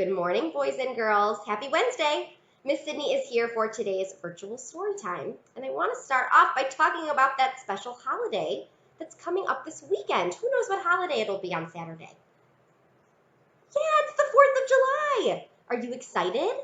Good morning, boys and girls. Happy Wednesday. Miss Sydney is here for today's virtual story time, and I want to start off by talking about that special holiday that's coming up this weekend. Who knows what holiday it'll be on Saturday? Yeah, it's the 4th of July. Are you excited?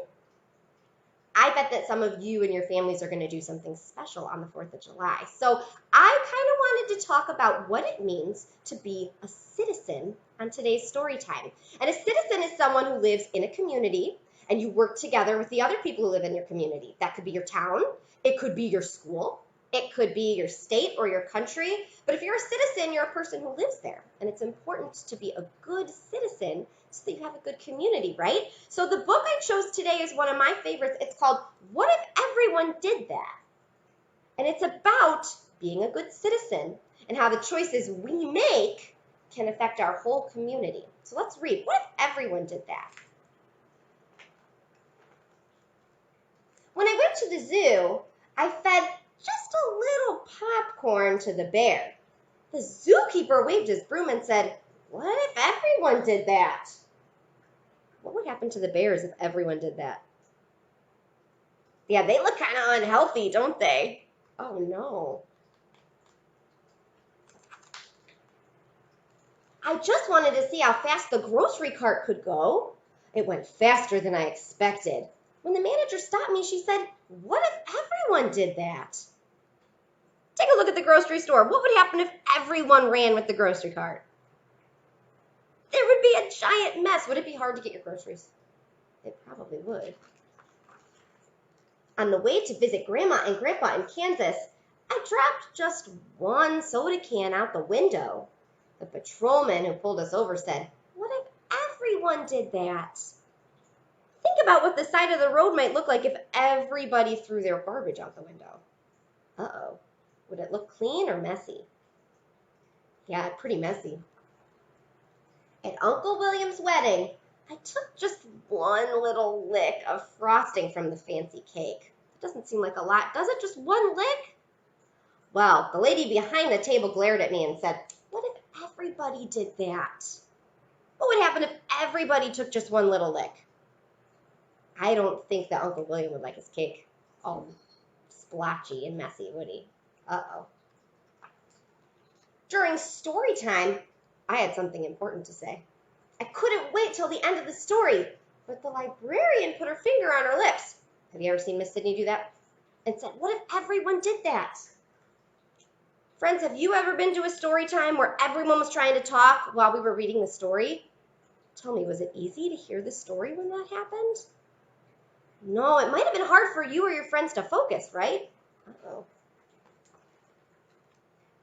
I bet that some of you and your families are going to do something special on the 4th of July. So I kind of wanted to talk about what it means to be a citizen on today's story time. And a citizen is someone who lives in a community and you work together with the other people who live in your community. That could be your town, it could be your school, it could be your state or your country. But if you're a citizen, you're a person who lives there. And it's important to be a good citizen so that you have a good community, right? So the book I chose today is one of my favorites. It's called What If Everyone Did That? And it's about being a good citizen and how the choices we make can affect our whole community. So let's read. What if everyone did that? When I went to the zoo, I fed just a little popcorn to the bear. The zookeeper waved his broom and said, "What if everyone did that?" What would happen to the bears if everyone did that? Yeah, they look kind of unhealthy, don't they? Oh no. I just wanted to see how fast the grocery cart could go. It went faster than I expected. When the manager stopped me, she said, "What if everyone did that?" Take a look at the grocery store. What would happen if everyone ran with the grocery cart? There would be a giant mess. Would it be hard to get your groceries? It probably would. On the way to visit Grandma and Grandpa in Kansas, I dropped just one soda can out the window. The patrolman who pulled us over said, "What if everyone did that?" Think about what the side of the road might look like if everybody threw their garbage out the window. Uh-oh. Would it look clean or messy? Yeah, pretty messy. At Uncle William's wedding, I took just one little lick of frosting from the fancy cake. It doesn't seem like a lot, does it? Just one lick? Well, the lady behind the table glared at me and said, "What if everybody did that?" What would happen if everybody took just one little lick? I don't think that Uncle William would like his cake all splotchy and messy, would he? Uh-oh. During story time, I had something important to say. I couldn't wait till the end of the story, but the librarian put her finger on her lips. Have you ever seen Miss Sydney do that? And said, "What if everyone did that?" Friends, have you ever been to a story time where everyone was trying to talk while we were reading the story? Tell me, was it easy to hear the story when that happened? No, it might have been hard for you or your friends to focus, right? Uh-oh.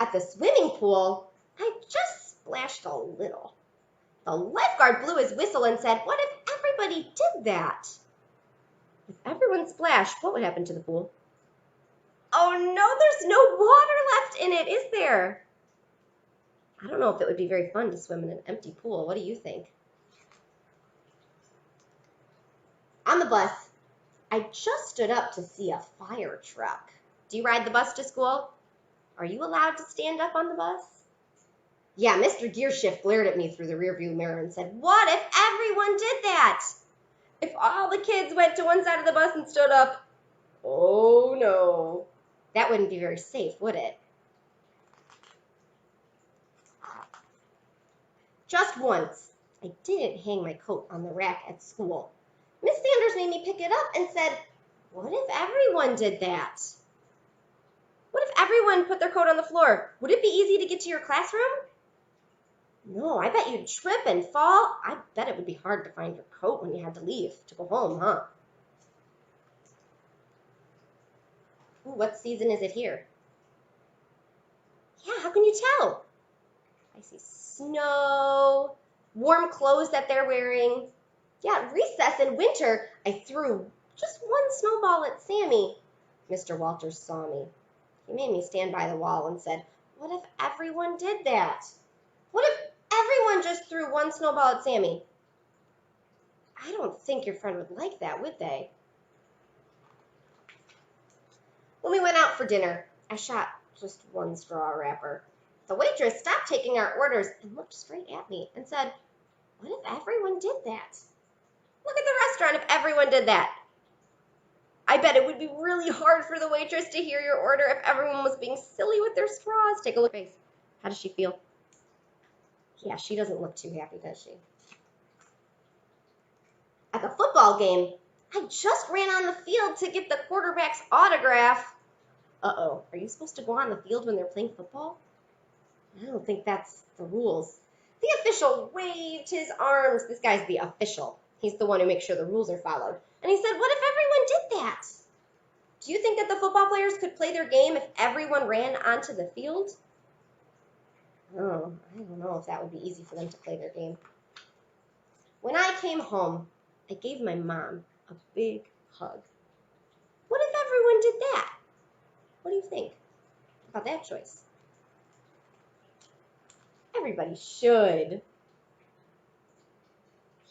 At the swimming pool, I just splashed a little. The lifeguard blew his whistle and said, "What if everybody did that?" If everyone splashed, what would happen to the pool? Oh no, there's no water left in it, is there? I don't know if it would be very fun to swim in an empty pool. What do you think? On the bus, I just stood up to see a fire truck. Do you ride the bus to school? Are you allowed to stand up on the bus? Yeah, Mr. Gearshift glared at me through the rearview mirror and said, "What if everyone did that?" If all the kids went to one side of the bus and stood up, oh no, that wouldn't be very safe, would it? Just once, I didn't hang my coat on the rack at school. Miss Sanders made me pick it up and said, "What if everyone did that?" What if everyone put their coat on the floor? Would it be easy to get to your classroom? No, I bet you'd trip and fall. I bet it would be hard to find your coat when you had to leave to go home, huh? Ooh, what season is it here? Yeah, how can you tell? I see snow, warm clothes that they're wearing. Yeah, at recess in winter, I threw just one snowball at Sammy. Mr. Walters saw me. He made me stand by the wall and said, "What if everyone did that? What if everyone just threw one snowball at Sammy?" I don't think your friend would like that, would they? When we went out for dinner, I shot just one straw wrapper. The waitress stopped taking our orders and looked straight at me and said, "What if everyone did that?" Look at the restaurant if everyone did that. I bet it would be really hard for the waitress to hear your order if everyone was being silly with their straws. Take a look at her face. How does she feel? Yeah, she doesn't look too happy, does she? At the football game, I just ran on the field to get the quarterback's autograph. Uh-oh, are you supposed to go on the field when they're playing football? I don't think that's the rules. The official waved his arms. This guy's the official. He's the one who makes sure the rules are followed. And he said, what if everyone did that? Do you think that the football players could play their game if everyone ran onto the field? Oh, I don't know if that would be easy for them to play their game. When I came home, I gave my mom a big hug. What if everyone did that? What do you think about that choice? Everybody should.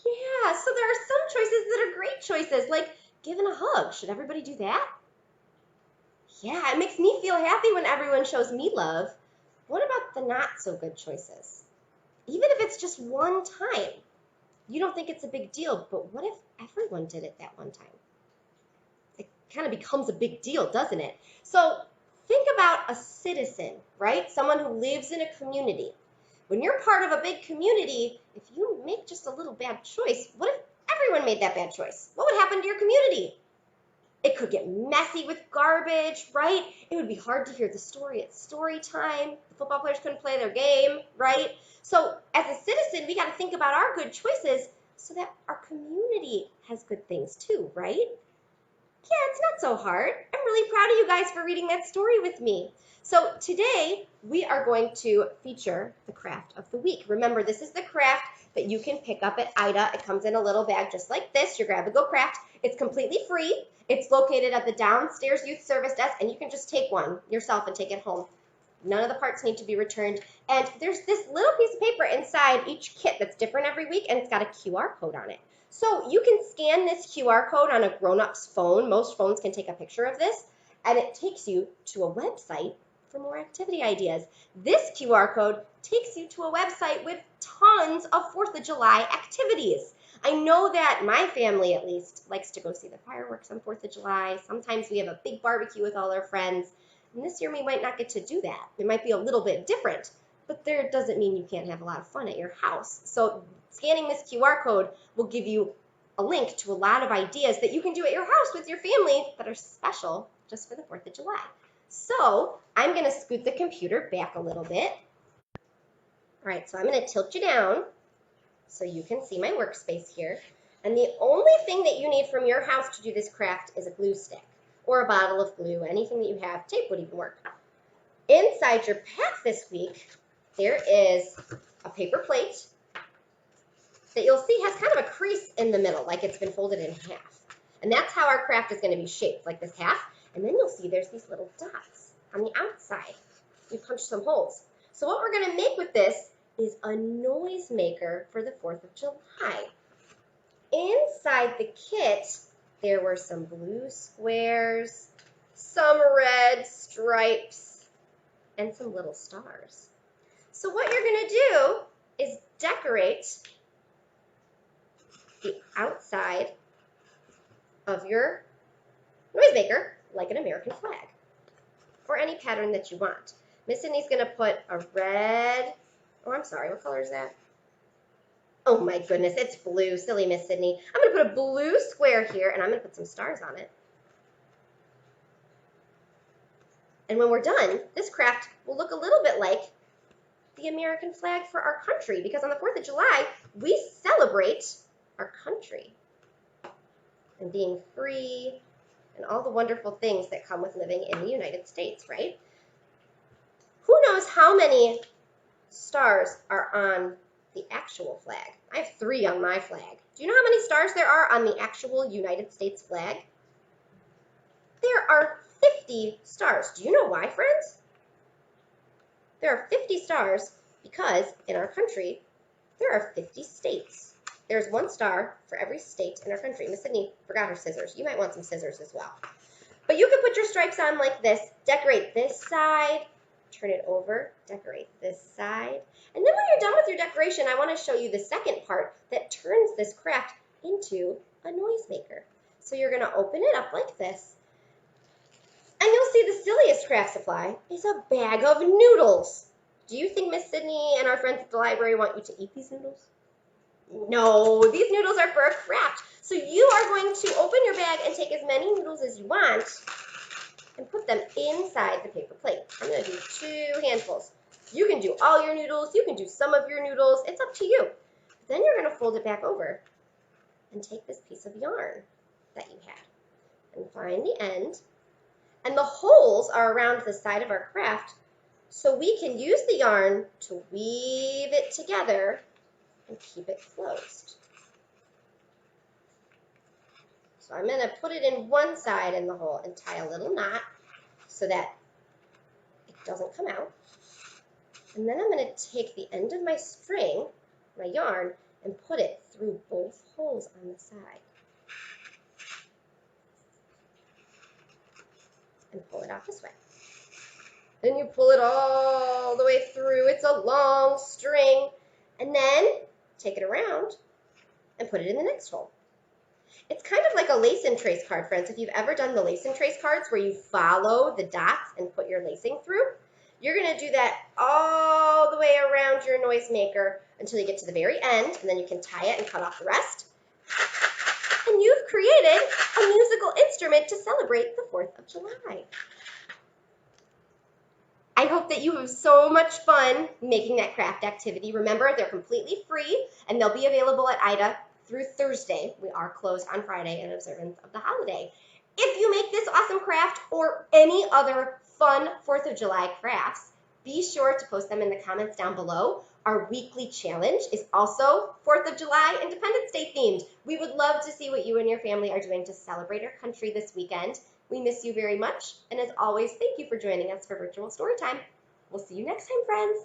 Yeah, so there are some choices that are great choices, like giving a hug. Should everybody do that? Yeah, it makes me feel happy when everyone shows me love. What about the not so good choices? Even if it's just one time, you don't think it's a big deal, but what if everyone did it that one time? It kind of becomes a big deal, doesn't it? So think about a citizen, right? Someone who lives in a community. When you're part of a big community, if you make just a little bad choice, what if everyone made that bad choice? What would happen to your community? It could get messy with garbage, right? It would be hard to hear the story at story time. The football players couldn't play their game, right? So as a citizen, we got to think about our good choices so that our community has good things too, right? Yeah, it's not so hard. I'm really proud of you guys for reading that story with me. So today we are going to feature the craft of the week. Remember, this is the craft that you can pick up at Ida. It comes in a little bag just like this, your grab-and-go craft. It's completely free. It's located at the downstairs youth service desk, and you can just take one yourself and take it home. None of the parts need to be returned. And there's this little piece of paper inside each kit that's different every week, and it's got a QR code on it. So you can scan this QR code on a grown-up's phone. Most phones can take a picture of this, and it takes you to a website for more activity ideas. This QR code takes you to a website with tons of 4th of July activities. I know that my family, at least, likes to go see the fireworks on 4th of July. Sometimes we have a big barbecue with all our friends. And this year we might not get to do that. It might be a little bit different, but there doesn't mean you can't have a lot of fun at your house. So scanning this QR code will give you a link to a lot of ideas that you can do at your house with your family that are special just for the 4th of July. So I'm going to scoot the computer back a little bit. All right, so I'm going to tilt you down so you can see my workspace here. And the only thing that you need from your house to do this craft is a glue stick or a bottle of glue, anything that you have. Tape would even work. Inside your pack this week, there is a paper plate that you'll see has kind of a crease in the middle, like it's been folded in half. And that's how our craft is going to be shaped, like this half. And then you'll see there's these little dots on the outside. We punched some holes. So what we're going to make with this is a noise maker for the 4th of July. Inside the kit, there were some blue squares, some red stripes, and some little stars. So what you're going to do is decorate the outside of your noisemaker like an American flag or any pattern that you want. Miss Sydney's going to put a red, oh, I'm sorry, what color is that? Oh my goodness, it's blue. Silly Miss Sydney. I'm going to put a blue square here, and I'm going to put some stars on it. And when we're done, this craft will look a little bit like the American flag for our country, because on the 4th of July, we celebrate our country and being free and all the wonderful things that come with living in the United States, right? Who knows how many stars are on the actual flag? I have 3 on my flag. Do you know how many stars there are on the actual United States flag? There are 50 stars. Do you know why, friends? There are 50 stars because in our country, there are 50 states. There's 1 star for every state in our country. Miss Sydney forgot her scissors. You might want some scissors as well. But you can put your stripes on like this. Decorate this side. Turn it over. Decorate this side. And then when you're done with your decoration, I want to show you the second part that turns this craft into a noisemaker. So you're going to open it up like this, and you'll see the silliest craft supply is a bag of noodles. Do you think Miss Sydney and our friends at the library want you to eat these noodles? No, these noodles are for a craft. So you are going to open your bag and take as many noodles as you want and put them inside the paper plate. I'm going to do 2 handfuls. You can do all your noodles. You can do some of your noodles. It's up to you. Then you're going to fold it back over and take this piece of yarn that you had and find the end. And the holes are around the side of our craft, so we can use the yarn to weave it together and keep it closed. So I'm going to put it in one side in the hole and tie a little knot so that it doesn't come out. And then I'm going to take the end of my string, my yarn, and put it through both holes on the side. And pull it out this way. Then you pull it all the way through. It's a long string. And then take it around and put it in the next hole. It's kind of like a lace and trace card, friends. If you've ever done the lace and trace cards where you follow the dots and put your lacing through, you're going to do that all the way around your noisemaker until you get to the very end, and then you can tie it and cut off the rest. And you've created a musical instrument to celebrate the 4th of July. I hope that you have so much fun making that craft activity. Remember, they're completely free, and they'll be available at IDA through Thursday. We are closed on Friday in observance of the holiday. If you make this awesome craft or any other fun 4th of July crafts, be sure to post them in the comments down below. Our weekly challenge is also 4th of July Independence Day themed. We would love to see what you and your family are doing to celebrate our country this weekend. We miss you very much, and as always, thank you for joining us for Virtual Storytime. We'll see you next time, friends.